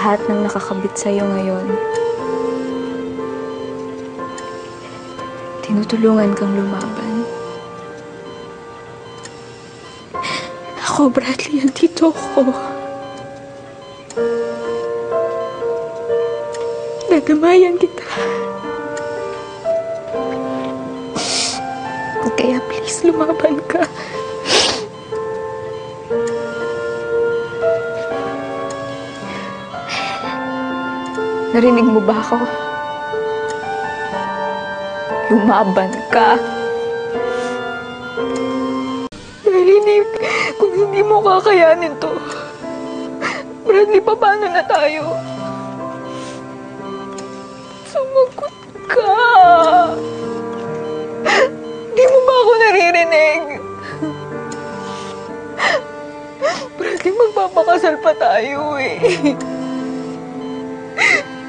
lahat ng nakakabit sa'yo ngayon. Tinutulungan kang lumaban. Ako, Bradley, andito ako. Dadamayan kita. Kaya please, lumaban ka. Narinig mo ba ako? Lumaban ka. Narinig, kung hindi mo kakayanin to, Bradley, paano na tayo? Sumagot ka. Di mo ba ako naririnig? Bradley, magpapakasal pa tayo eh.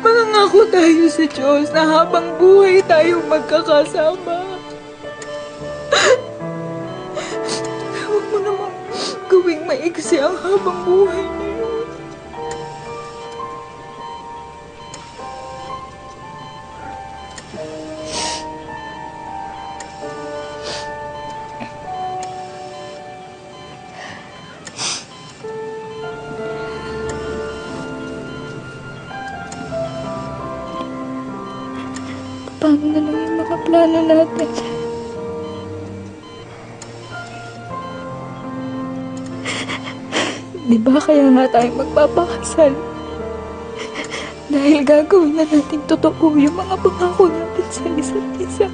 Mangangako tayo sa Diyos na habang buhay tayong magkakasama. Huwag mo namang gawing maiksi ang habang buhay na yun. Paano na lang yung mga plano natin? Di ba kaya nga tayo magpapakasal? Dahil gagawin na natin totoo yung mga pangako natin sa isa't isa.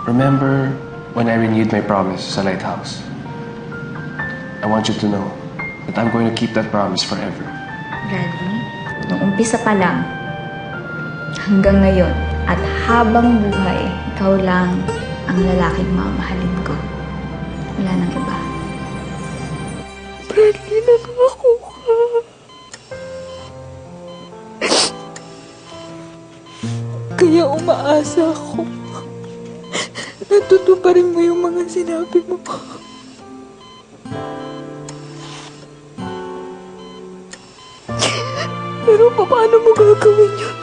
Remember when I renewed my promise sa Lighthouse? I want you to know that I'm going to keep that promise forever. Bradley, nung umpisa pa lang, hanggang ngayon, at habang buhay, ikaw lang ang lalaking mamahalin ko. Wala nang iba. Bradley, nangako ka. Kaya umaasa ako. Natutuparin mo yung mga sinabi mo. Pero paano mo gagawin yun?